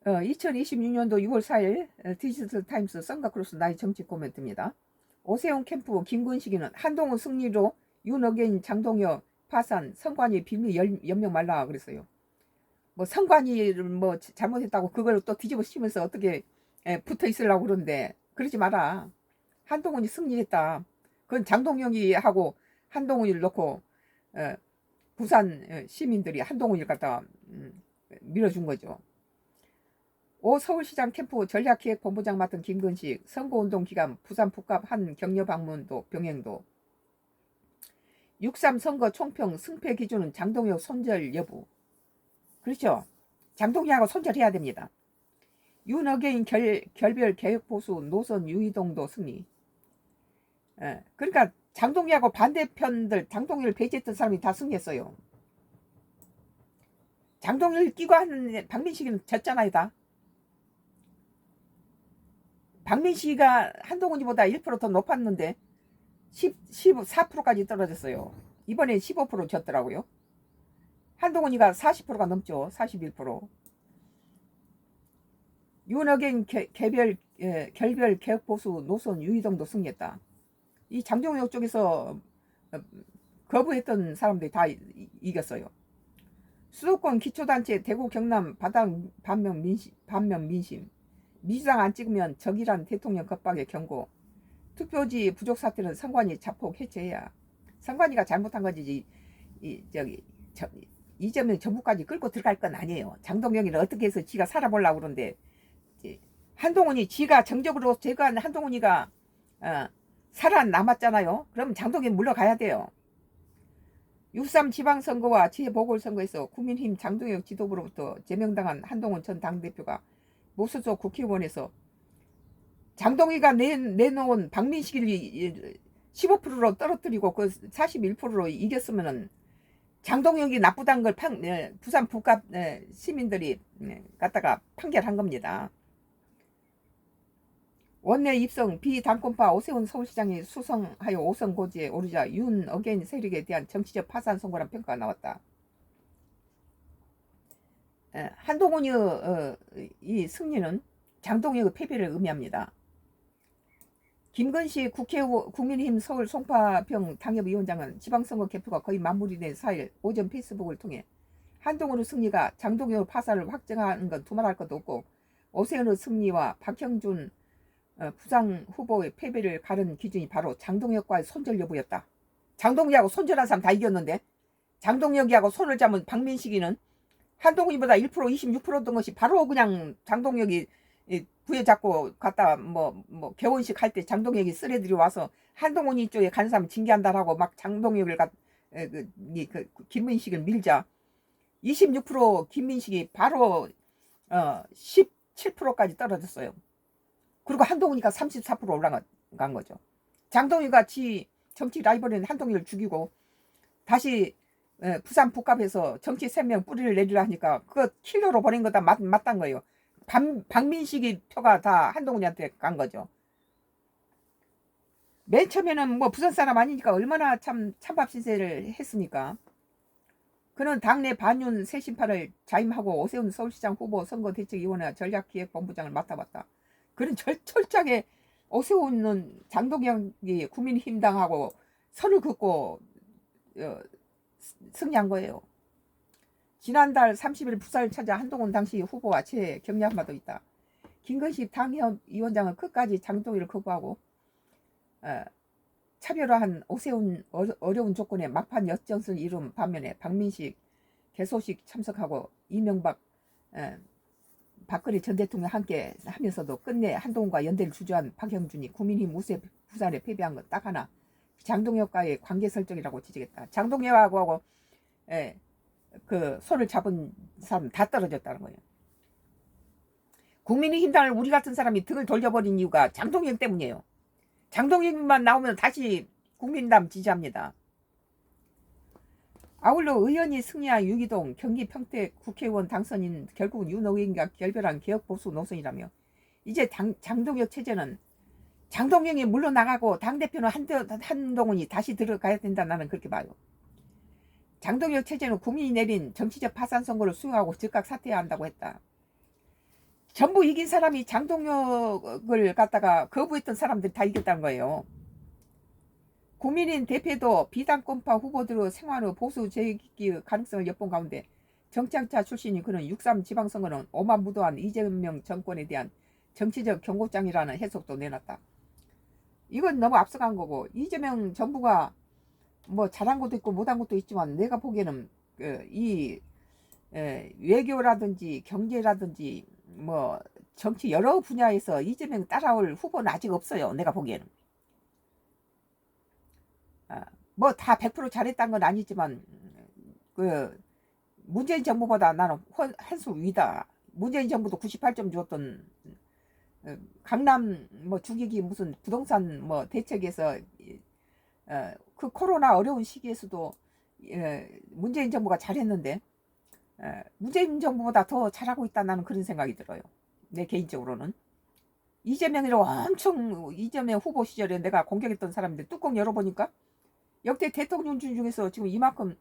2026년도 6월 4일 디지털 타임스 선거크로스 나의 정치 코멘트입니다. 오세훈 캠프 김근식이는 한동훈 승리로 윤어게인 장동혁 파산 선관위 비밀 연명 말라 그랬어요. 뭐 선관위를 뭐 잘못했다고 그걸 또 뒤집어 씌우면서 어떻게 붙어 있으려고 그러는데 그러지 마라. 한동훈이 승리했다. 그건 장동혁이 하고 한동훈이를 놓고 부산 시민들이 한동훈이를 갖다 밀어준 거죠. 오 서울시장 캠프 전략기획본부장 맡은 김근식, 선거운동 기간 부산 북갑 한 격려 방문도 병행도, 6.3 선거 총평 승패 기준은 장동혁 손절 여부. 그렇죠. 장동혁하고 손절해야 됩니다. 윤어게인 결별 개혁보수 노선 유이동도 승리. 그러니까 장동혁하고 반대편들 장동혁을 배제했던 사람이 다 승리했어요. 장동혁을 끼고 하는 박민식이는 졌잖아요 다. 박민식이가 한동훈이보다 1% 더 높았는데 14%까지 떨어졌어요. 이번엔 15% 졌더라고요. 한동훈이가 40%가 넘죠. 41%. 윤어겐 결별 개혁보수 노선 유이동도 승리했다. 이 장동혁 쪽에서 거부했던 사람들이 다 이겼어요. 수도권 기초단체 대구 경남 반면 민심. 민주당 안 찍으면 적이란 대통령 겁박의 경고. 투표지 부족 사태는 선관위 자폭 해체해야. 선관위가 잘못한 거지. 이재명 정부까지 끌고 들어갈 건 아니에요. 장동영이는 어떻게 해서 지가 살아보려고 그러는데 한동훈이 지가 정적으로 제가 한동훈이가 살아남았잖아요. 그럼 장동영 물러가야 돼요. 6.3 지방선거와 재보궐선거에서 국민힘 장동혁 지도부로부터 제명당한 한동훈 전 당대표가 모수조 국회의원에서 장동희가 내놓은 박민식을 15%로 떨어뜨리고 그 41%로 이겼으면은 장동혁이 나쁘다는 걸 부산 북갑 시민들이 갖다가 판결한 겁니다. 원내 입성 비당권파 오세훈 서울시장이 수성하여 5선 고지에 오르자 윤어게인 세력에 대한 정치적 파산 선고란 평가가 나왔다. 한동훈의 이 승리는 장동혁의 패배를 의미합니다. 김근식 국민의힘 서울 송파평 당협위원장은 지방선거 개표가 거의 마무리된 4일 오전 페이스북을 통해 한동훈의 승리가 장동혁의 파산을 확정하는 건 두말할 것도 없고 오세훈의 승리와 박형준 부장 후보의 패배를 가른 기준이 바로 장동혁과의 손절 여부였다. 장동혁하고 손절한 사람 다 이겼는데 장동혁이하고 손을 잡은 박민식이는 한동훈이보다 1% 26%던 것이 바로 그냥 장동혁이 부여잡고 갔다 뭐 개원식 할 때 장동혁이 쓰레들이 와서 한동훈이 쪽에 간 사람 징계한다라고 막 장동혁을 김민식을 밀자 26% 김민식이 바로 17%까지 떨어졌어요. 그리고 한동훈이가 34% 올라간 거죠. 장동혁이 지 정치 라이벌인 한동혁을 죽이고 다시 부산 북갑에서 정치 생명 뿌리를 내리려 하니까 그거 킬러로 버린 거 다 맞단 거예요. 박민식이 표가 다 한동훈이한테 간 거죠. 맨 처음에는 뭐 부산 사람 아니니까 얼마나 참 찬밥 신세를 했습니까? 그는 당내 반윤 새심파를 자임하고 오세훈 서울시장 후보 선거대책위원회 전략기획본부장을 맡아봤다. 그는 철저하게 오세훈은 장동혁이 국민힘당하고 선을 긋고 승리한 거예요. 지난달 30일 부산을 찾아 한동훈 당시 후보와 재격리한 바도 있다. 김근식 당협위원장은 끝까지 장동혁을 거부하고 차별화한 오세훈 어려운 조건에 막판 역전승을 이룬 반면에 박민식 개소식 참석하고 이명박 박근혜 전 대통령 함께 하면서도 끝내 한동훈과 연대를 주저한 박형준이 국민힘 우세 부산에 패배한 건 딱 하나, 장동혁과의 관계 설정이라고 지적했다. 장동혁하고 그 손을 잡은 사람 다 떨어졌다는 거예요. 국민의힘당을 우리 같은 사람이 등을 돌려버린 이유가 장동혁 때문이에요. 장동혁만 나오면 다시 국민당 지지합니다. 아울러 의원이 승리한 유기동 경기 평택 국회의원 당선인 결국은 윤어게인과 결별한 개혁보수 노선이라며 이제 장동혁 체제는 장동혁이 물러나가고 당대표는 한동훈이 다시 들어가야 된다. 나는 그렇게 봐요. 장동혁 체제는 국민이 내린 정치적 파산 선고를 수용하고 즉각 사퇴해야 한다고 했다. 전부 이긴 사람이 장동혁을 갖다가 거부했던 사람들이 다 이겼다는 거예요. 국민의힘 대표도 비당권파 후보들의 생활 후 보수 재기 가능성을 엿본 가운데 정치학자 출신이 그는 6.3 지방선거는 오만무도한 이재명 정권에 대한 정치적 경고장이라는 해석도 내놨다. 이건 너무 앞서간 거고, 이재명 정부가 뭐 잘한 것도 있고 못한 것도 있지만 내가 보기에는 이 외교라든지 경제라든지 뭐 정치 여러 분야에서 이재명 따라올 후보는 아직 없어요. 내가 보기에는. 뭐 다 100% 잘했다는 건 아니지만 그 문재인 정부보다 나는 한 수 위다. 문재인 정부도 98점 주었던 강남 뭐 죽이기 무슨 부동산 뭐 대책에서 그 코로나 어려운 시기에서도 문재인 정부가 잘했는데 문재인 정부보다 더 잘하고 있다, 나는 그런 생각이 들어요. 내 개인적으로는. 이재명이를 엄청, 이재명 후보 시절에 내가 공격했던 사람들 뚜껑 열어보니까 역대 대통령 중에서 지금 이만큼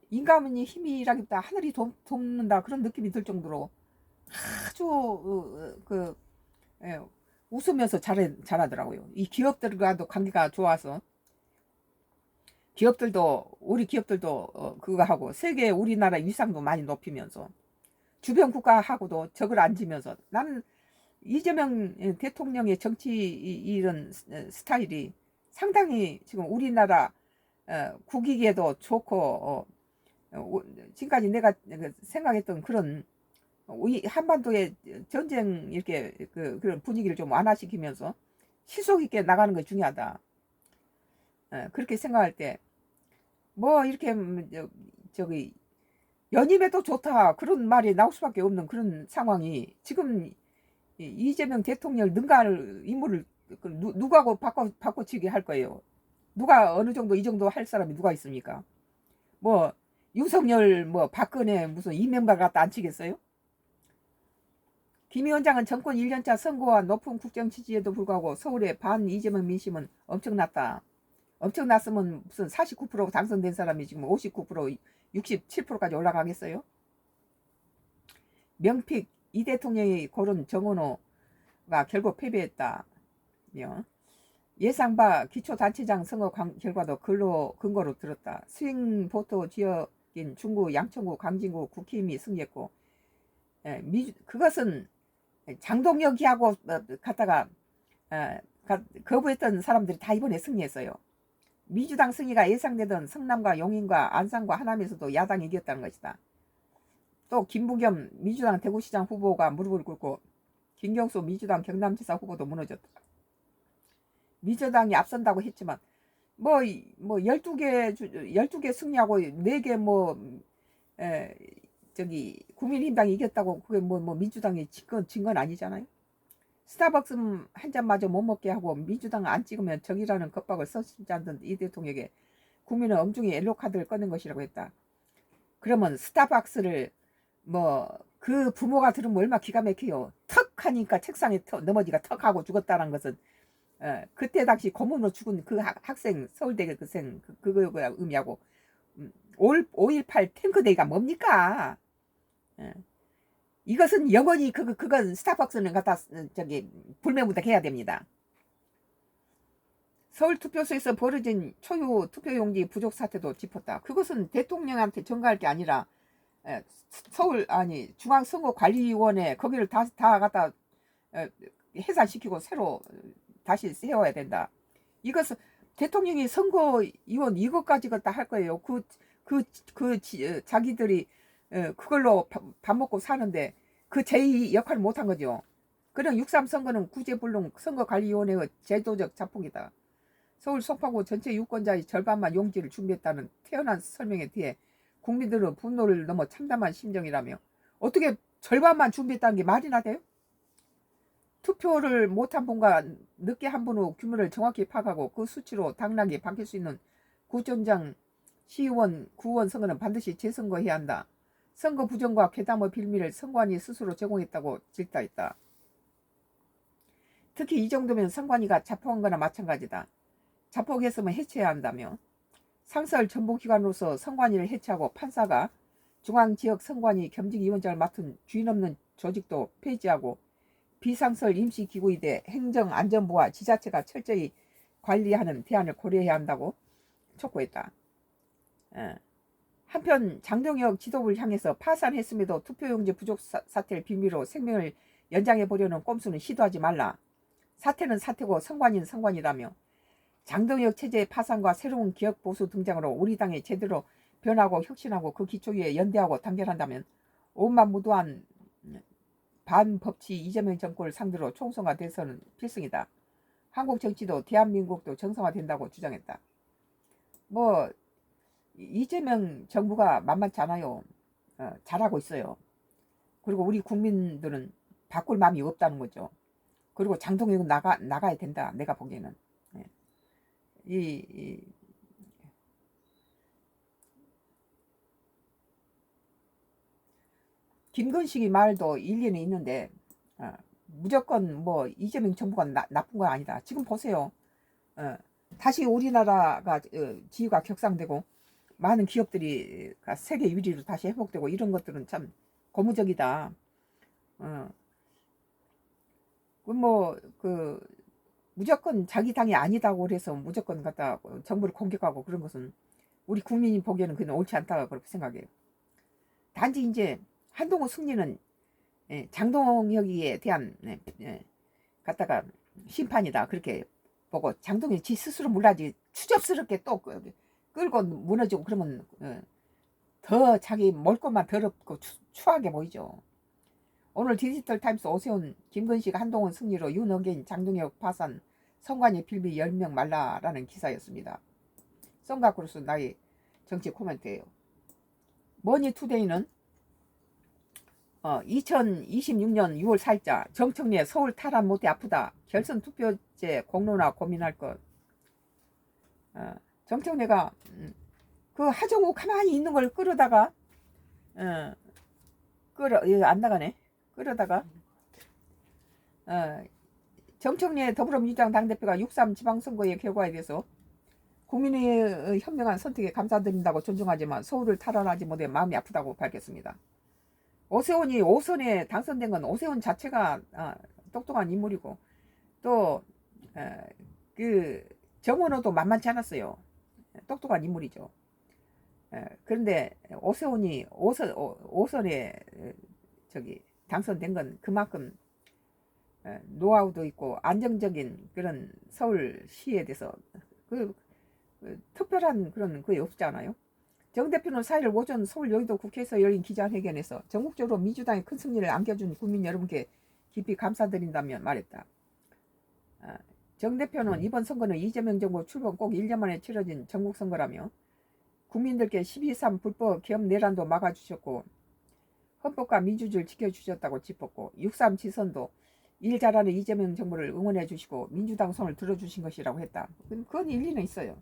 인간의 힘이라기보다 하늘이 돕는다, 그런 느낌이 들 정도로 아주 웃으면서 잘하더라고요. 이 기업들과도 관계가 좋아서 우리 기업들도 그거 하고 세계 우리나라 위상도 많이 높이면서 주변 국가하고도 적을 안 지면서, 나는 이재명 대통령의 정치 이런 스타일이 상당히 지금 우리나라 국익에도 좋고 지금까지 내가 생각했던 그런 한반도의 전쟁 이렇게 그런 분위기를 좀 완화시키면서 실속 있게 나가는 게 중요하다. 그렇게 생각할 때 뭐 이렇게 저기 연임해도 좋다, 그런 말이 나올 수밖에 없는 그런 상황이 지금 이재명 대통령 능가할 인물을 누구하고 바꿔치기 할 거예요. 누가 어느 정도 이 정도 할 사람이 누가 있습니까? 뭐 윤석열 뭐 박근혜 무슨 이명박 갖다 앉히겠어요? 김 위원장은 정권 1년차 선거와 높은 국정 지지에도 불구하고 서울의 반 이재명 민심은 엄청났다. 엄청났으면 무슨 49% 당선된 사람이 지금 59% 67%까지 올라가겠어요? 명픽 이 대통령이 고른 정원호가 결국 패배했다. 예상바 기초단체장 선거 결과도 근거로 들었다. 스윙 보토 지역인 중구, 양천구, 강진구 국힘이 승리했고, 그것은 장동혁이하고 갔다가 거부했던 사람들이 다 이번에 승리했어요. 민주당 승리가 예상되던 성남과 용인과 안산과 하남에서도 야당이 이겼다는 것이다. 또 김부겸 민주당 대구시장 후보가 무릎을 꿇고 김경수 민주당 경남지사 후보도 무너졌다. 민주당이 앞선다고 했지만 뭐 12개 승리하고 4개 저기 국민의힘당이 이겼다고 그게 뭐 민주당이 진 건 아니잖아요. 스타벅스 한 잔마저 못 먹게 하고 민주당 안 찍으면 적이라는 겁박을 써주지 않던 이 대통령에게 국민은 엄중히 옐로카드를 꺼낸 것이라고 했다. 그러면 스타벅스를 그 부모가 들으면 얼마나 기가 막혀요. 턱 하니까 책상에 넘어지가 턱 하고 죽었다는 것은 그때 당시 고문으로 죽은 그 학생, 서울대 그생 그거가 의미하고 5.18 탱크데이가 뭡니까? 이것은 영원히 그건 스타벅스는 갖다 저기 불매무득 해야 됩니다. 서울 투표소에서 벌어진 초유 투표용지 부족 사태도 짚었다. 그것은 대통령한테 전가할 게 아니라 중앙선거관리위원회 거기를 다 갖다 해산시키고 새로 다시 세워야 된다. 이것은 대통령이 선거위원 이것까지 다 할 거예요. 자기들이 그걸로 밥 먹고 사는데 그 제2 역할을 못한 거죠. 그런 6.3 선거는 구제불능 선거관리위원회의 제도적 자폭이다. 서울 송파구 전체 유권자의 절반만 용지를 준비했다는 태연한 설명에 대해 국민들은 분노를 넘어 참담한 심정이라며, 어떻게 절반만 준비했다는 게 말이나 돼요? 투표를 못한 분과 늦게 한 분의 규모를 정확히 파악하고 그 수치로 당락이 바뀔 수 있는 구청장, 시의원, 구의원 선거는 반드시 재선거해야 한다. 선거 부정과 괴담의 빌미를 선관위 스스로 제공했다고 질타했다. 특히 이 정도면 선관위가 자폭한 거나 마찬가지다. 자폭했으면 해체해야 한다며, 상설 전부기관으로서 선관위를 해체하고 판사가 중앙지역 선관위 겸직위원장을 맡은 주인 없는 조직도 폐지하고 비상설 임시기구에 행정안전부와 지자체가 철저히 관리하는 대안을 고려해야 한다고 촉구했다. 한편 장동혁 지도부를 향해서 파산했음에도 투표용지 부족 사태를 빌미로 생명을 연장해 보려는 꼼수는 시도하지 말라. 사태는 사태고 선관위는 선관위라며 장동혁 체제의 파산과 새로운 기억 보수 등장으로 우리 당이 제대로 변하고 혁신하고 그 기초 위에 연대하고 단결한다면 온만 무도한 반법치 이재명 정권을 상대로 총선과 대선은 필승이다. 한국 정치도 대한민국도 정상화된다고 주장했다. 뭐 이재명 정부가 만만치 않아요. 잘하고 있어요. 그리고 우리 국민들은 바꿀 마음이 없다는 거죠. 그리고 장동혁은 나가야 된다. 내가 보기에는. 김건식이 말도 일리는 있는데 무조건 뭐 이재명 정부가 나쁜 건 아니다. 지금 보세요. 다시 우리나라가 지위가 격상되고 많은 기업들이 세계 1위로 다시 회복되고 이런 것들은 참 고무적이다. 무조건 자기 당이 아니다고 그래서 무조건 갖다 정부를 공격하고 그런 것은 우리 국민이 보기에는 그냥 옳지 않다고 그렇게 생각해요. 단지 이제 한동훈 승리는 장동혁에 대한 갖다가 심판이다 그렇게 보고 장동혁 지 스스로 몰라지 추접스럽게 또 끌고 무너지고 그러면 더 자기 몰 것만 더럽고 추하게 보이죠. 오늘 디지털 타임스 오세훈 김건식 한동훈 승리로 윤어게인 장동혁 파산 선관위 빌미 10명 말라라는 기사였습니다. 썬가크루스 나의 정치 코멘트예요. 머니투데이는 2026년 6월 4일자 정청래 서울 탈환 못해 아프다. 결선 투표제 공론화 고민할 것. 정청래가 그 하정우 가만히 있는 걸 끌어다가 안 나가네. 끌어다가 정청래 더불어민주당 당대표가 6.3 지방선거의 결과에 대해서 국민의 현명한 선택에 감사드린다고 존중하지만 서울을 탈환하지 못해 마음이 아프다고 밝혔습니다. 오세훈이 5선에 당선된 건 오세훈 자체가 똑똑한 인물이고 또 그 정원호도 만만치 않았어요. 똑똑한 인물이죠. 그런데 오세훈이 5선에 당선된 건 그만큼 노하우도 있고 안정적인 그런 서울시에 대해서 특별한 그런 거의 없지 않아요? 정 대표는 4일 오전 서울 여의도 국회에서 열린 기자회견에서 전국적으로 민주당의 큰 승리를 안겨준 국민 여러분께 깊이 감사드린다며 말했다. 정 대표는 이번 선거는 이재명 정부 출범 꼭 1년 만에 치러진 전국선거라며 국민들께 12.3 불법 기업 내란도 막아주셨고 헌법과 민주주의를 지켜주셨다고 짚었고 6.3 지선도 일 잘하는 이재명 정부를 응원해 주시고 민주당 손을 들어주신 것이라고 했다. 그건 일리는 있어요.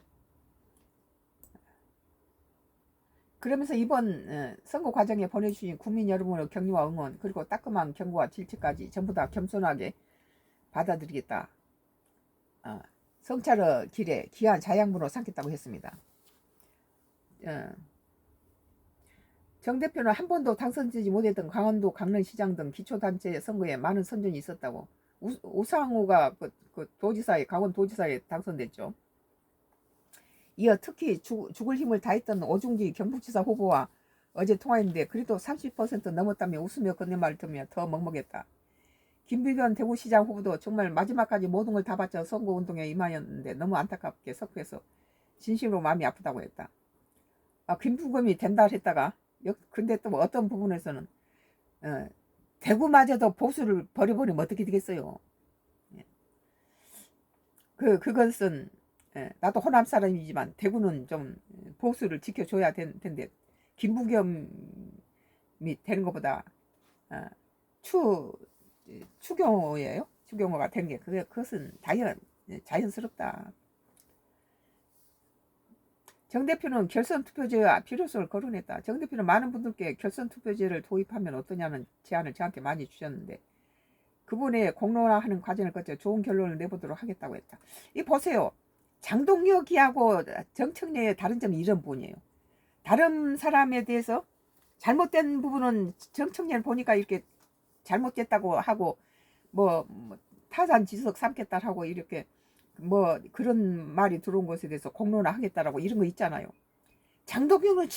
그러면서 이번 선거 과정에 보내주신 국민 여러분의 격려와 응원 그리고 따끔한 경고와 질책까지 전부 다 겸손하게 받아들이겠다. 성찰의 길에 귀한 자양분으로 삼겠다고 했습니다. 정 대표는 한 번도 당선되지 못했던 강원도 강릉시장 등 기초단체 선거에 많은 선전이 있었다고. 우상호가 도지사에 강원도지사에 당선됐죠. 이어 특히 죽을 힘을 다했던 오중기 경북지사 후보와 어제 통화했는데 그래도 30% 넘었다며 웃으며 건네말을 들으며 더 먹먹했다. 김비견 대구시장 후보도 정말 마지막까지 모든 걸 다 바쳐 선거운동에 임하였는데 너무 안타깝게 석패해서 진심으로 마음이 아프다고 했다. 김부겸이 된다 했다가 근데 또 어떤 부분에서는 대구마저도 보수를 버려버리면 어떻게 되겠어요. 그것은 나도 호남 사람이지만 대구는 좀 보수를 지켜줘야 텐데 김부겸이 되는 것보다 추경호예요. 추경호가 된 게 그것은 자연스럽다. 정 대표는 결선 투표제의 필요성을 거론했다. 정 대표는 많은 분들께 결선 투표제를 도입하면 어떠냐는 제안을 저한테 많이 주셨는데 그분의 공론화하는 과정을 거쳐 좋은 결론을 내보도록 하겠다고 했다. 이 보세요. 장동혁이하고 정청래의 다른 점이 이런 부분이에요. 다른 사람에 대해서 잘못된 부분은 정청래를 보니까 이렇게 잘못됐다고 하고 뭐 타산 지석 삼겠다 하고 이렇게 뭐 그런 말이 들어온 것에 대해서 공론화 하겠다라고 이런 거 있잖아요. 장동혁은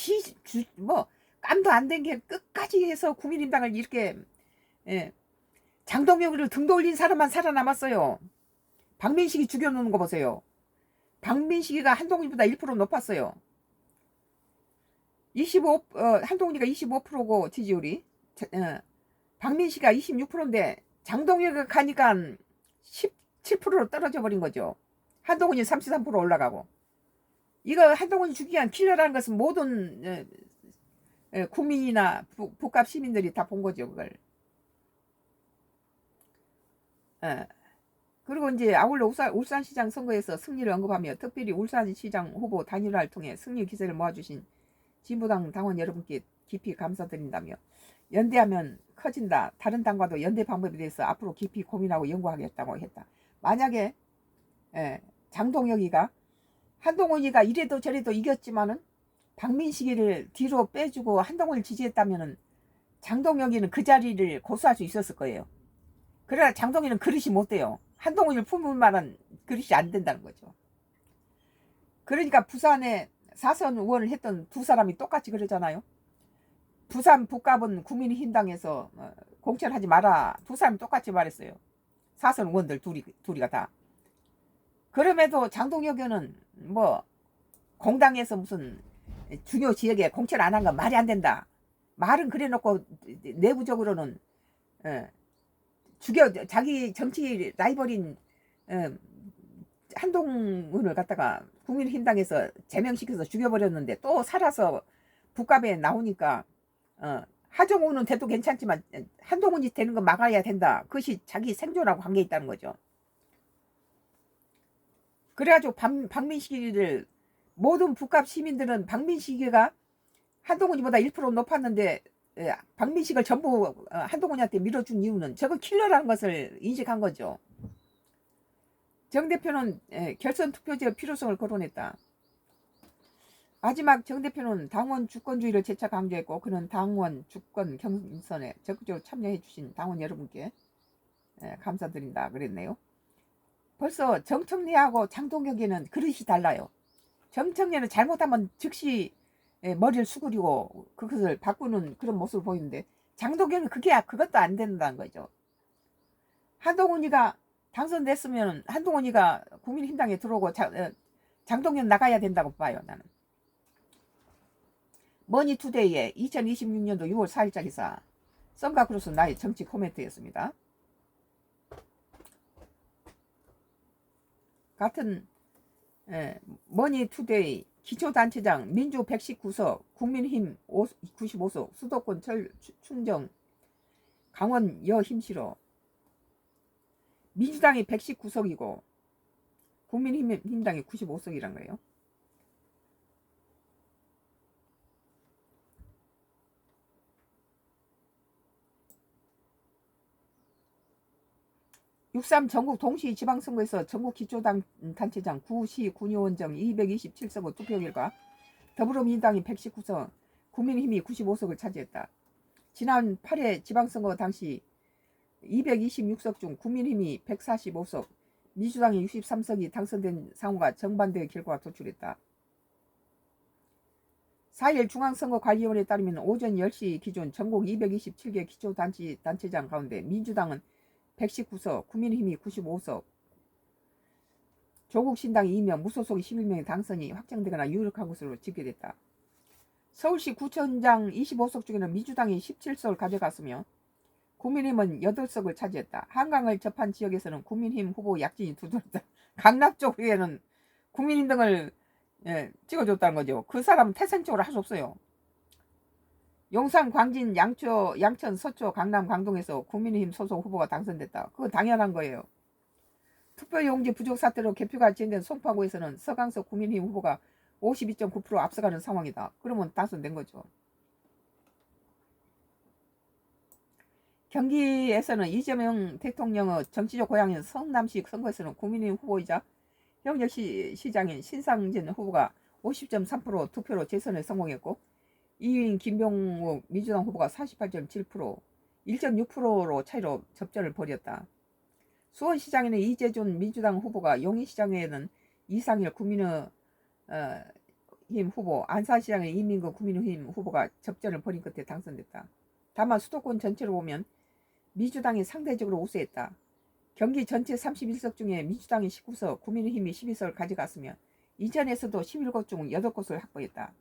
뭐 깜도 안 된 게 끝까지 해서 국민의당을 이렇게 예, 장동혁을 등 돌린 사람만 살아남았어요. 박민식이 죽여놓는 거 보세요. 박민식이가 한동훈보다 1% 높았어요. 한동훈이가 25%고 지지율이 박민식이가 26%인데 장동혁이 가니까 17%로 떨어져 버린 거죠. 한동훈이 33% 올라가고. 이거 한동훈이 죽이기 위한 킬러라는 것은 모든 국민이나 북갑 시민들이 다 본 거죠, 그걸. 그리고 이제 아울러 울산시장 선거에서 승리를 언급하며 특별히 울산시장 후보 단일화를 통해 승리 기세를 모아주신 진보당 당원 여러분께 깊이 감사드린다며 연대하면 커진다. 다른 당과도 연대 방법에 대해서 앞으로 깊이 고민하고 연구하겠다고 했다. 만약에 장동혁이가 한동훈이가 이래도 저래도 이겼지만은 박민식이를 뒤로 빼주고 한동훈을 지지했다면은 장동혁이는 그 자리를 고수할 수 있었을 거예요. 그러나 장동혁이는 그릇이 못 돼요. 한동훈을 품을 만한 그릇이 안 된다는 거죠. 그러니까 부산에 4선 의원을 했던 두 사람이 똑같이 그러잖아요. 부산 북갑은 국민의힘당에서 공천하지 마라. 두 사람이 똑같이 말했어요. 4선 의원들 둘이가 다. 그럼에도 장동혁은 뭐 공당에서 무슨 중요 지역에 공천 안 한 건 말이 안 된다. 말은 그래놓고 내부적으로는 자기 정치 라이벌인 한동훈을 갖다가 국민의힘당에서 제명시켜서 죽여버렸는데 또 살아서 북갑에 나오니까 하정우는 돼도 괜찮지만 한동훈이 되는 거 막아야 된다. 그것이 자기 생존하고 관계 있다는 거죠. 그래가지고 박민식이를 모든 북갑 시민들은 박민식이가 한동훈이보다 1% 높았는데 박민식을 전부 한동훈이한테 밀어준 이유는 저거 킬러라는 것을 인식한 거죠. 정 대표는 결선 투표제의 필요성을 거론했다. 마지막 정 대표는 당원 주권주의를 재차 강조했고 그는 당원 주권 경선에 적극적으로 참여해 주신 당원 여러분께 감사드린다 그랬네요. 벌써 정청래하고 장동혁이는 그릇이 달라요. 정청래는 잘못하면 즉시 머리를 수그리고 그것을 바꾸는 그런 모습을 보이는데 장동혁은 그것도 안 된다는 거죠. 한동훈이가 당선됐으면 한동훈이가 국민의힘당에 들어오고 장동혁 나가야 된다고 봐요. 나는. 머니투데이의 2026년도 6월 4일자 기사 썬가크루스 나의 정치 코멘트였습니다. 같은 머니투데이 기초단체장 민주 119석 국민힘 95석 수도권 충정 강원 여힘시로 민주당이 119석이고 국민힘당이 95석이란 거예요. (6.3) 전국 동시 지방선거에서 전국 기초단체장 구시 군의원정 227석의 투표 결과 더불어민주당이 119석, 국민의힘이 95석을 차지했다. 지난 8회 지방선거 당시 226석 중 국민의힘이 145석, 민주당이 63석이 당선된 상황과 정반대의 결과가 도출했다. 4일 중앙선거관리위원회에 따르면 오전 10시 기준 전국 227개 기초단체장 가운데 민주당은 119석, 국민의힘이 95석, 조국신당이 2명, 무소속이 11명의 당선이 확정되거나 유력한 것으로 집계됐다. 서울시 구청장 25석 중에는 민주당이 17석을 가져갔으며 국민의힘은 8석을 차지했다. 한강을 접한 지역에서는 국민의힘 후보 약진이 두드렸다. 강남 쪽에는 국민의힘 등을 찍어줬다는 거죠. 그 사람은 태생적으로 할 수 없어요. 용산, 광진, 양천, 서초, 강남, 강동에서 국민의힘 소속 후보가 당선됐다. 그건 당연한 거예요. 투표용지 부족 사태로 개표가 진행된 송파구에서는 서강석 국민의힘 후보가 52.9% 앞서가는 상황이다. 그러면 당선된 거죠. 경기에서는 이재명 대통령의 정치적 고향인 성남시 선거에서는 국민의힘 후보이자 현역시장인 신상진 후보가 50.3% 투표로 재선에 성공했고 2위인 김병욱 민주당 후보가 48.7%, 1.6%로 차이로 접전을 벌였다. 수원시장에는 이재준 민주당 후보가, 용인시장에는 이상일 국민의힘 후보, 안산시장에 이민근 국민의힘 후보가 접전을 벌인 끝에 당선됐다. 다만 수도권 전체로 보면 민주당이 상대적으로 우세했다. 경기 전체 31석 중에 민주당이 19석, 국민의힘이 12석을 가져갔으며 이전에서도 11곳 중 8곳을 확보했다.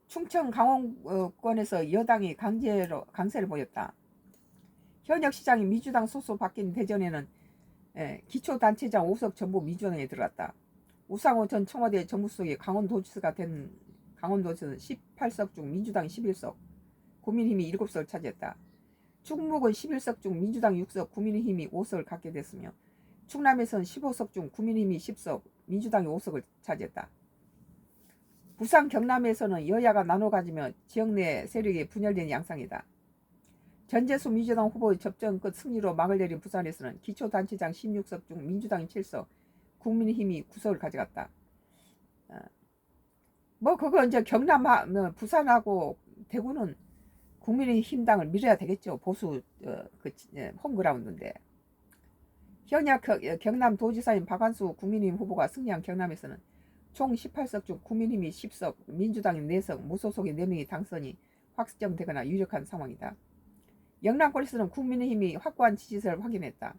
충청 강원권에서 여당이 강세를 보였다. 현역 시장이 민주당 소속 바뀐 대전에는 기초단체장 5석 전부 민주당에 들어갔다. 우상호 전 청와대 정무수석이 강원도지사가 된 강원도지사는 18석 중 민주당 11석, 국민의힘이 7석을 차지했다. 충북은 11석 중 민주당 6석, 국민의힘이 5석을 갖게 됐으며 충남에서는 15석 중 국민의힘이 10석, 민주당이 5석을 차지했다. 부산 경남에서는 여야가 나눠 가지며 지역 내 세력이 분열된 양상이다. 전재수 민주당 후보의 접전 끝 승리로 막을 내린 부산에서는 기초단체장 16석 중 민주당이 7석, 국민의힘이 9석을 가져갔다. 그거 이제 경남, 부산하고 대구는 국민의힘당을 밀어야 되겠죠. 보수 홈그라운드인데. 현역 경남 도지사인 박완수 국민의힘 후보가 승리한 경남에서는 총 18석 중 국민의힘이 10석, 민주당이 4석, 무소속이 4명이 당선이 확정되거나 유력한 상황이다. 영남권에서는 국민의힘이 확고한 지지세를 확인했다.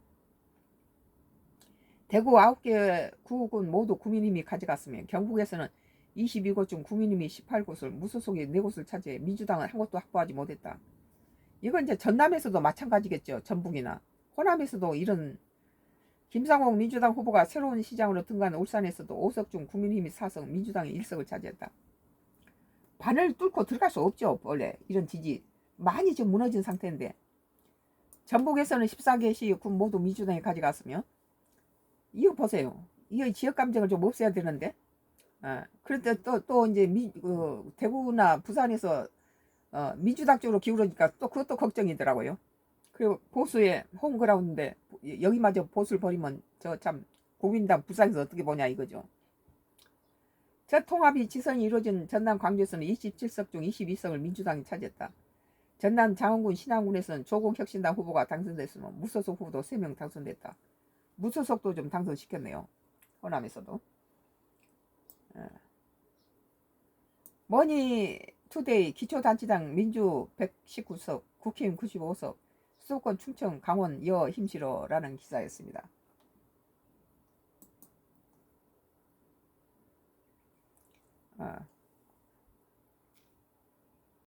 대구 9개 구군 모두 국민의힘이 가져갔으며 경북에서는 22곳 중 국민의힘이 18곳을, 무소속이 4곳을 차지해 민주당은 한 곳도 확보하지 못했다. 이건 이제 전남에서도 마찬가지겠죠. 전북이나 호남에서도 이런 김상옥 민주당 후보가 새로운 시장으로 등간 울산에서도 5석 중 국민의힘이 4석, 민주당이 1석을 차지했다. 반을 뚫고 들어갈 수 없죠. 원래 이런 지지 많이 지금 무너진 상태인데, 전북에서는 14개 시군 모두 민주당이 가져갔으며, 이거 보세요. 이거 지역 감정을 좀 없애야 되는데, 그런데 또 이제 대구나 부산에서 민주당 쪽으로 기울으니까 또 그것도 걱정이더라고요. 그리고 보수의 홈그라운드인데 여기마저 보수를 버리면 저 참 국민당 부산에서 어떻게 보냐 이거죠. 저 통합이 지선이 이루어진 전남 광주에서는 27석 중 22석을 민주당이 차지했다. 전남 장원군 신안군에서는 조국혁신당 후보가 당선됐으며 무소속 후보도 3명 당선됐다. 무소속도 좀 당선시켰네요. 호남에서도. 머니투데이 기초단체장 민주 119석, 국힘 95석, 수도권 충청 강원 여 힘실어라는 기사였습니다.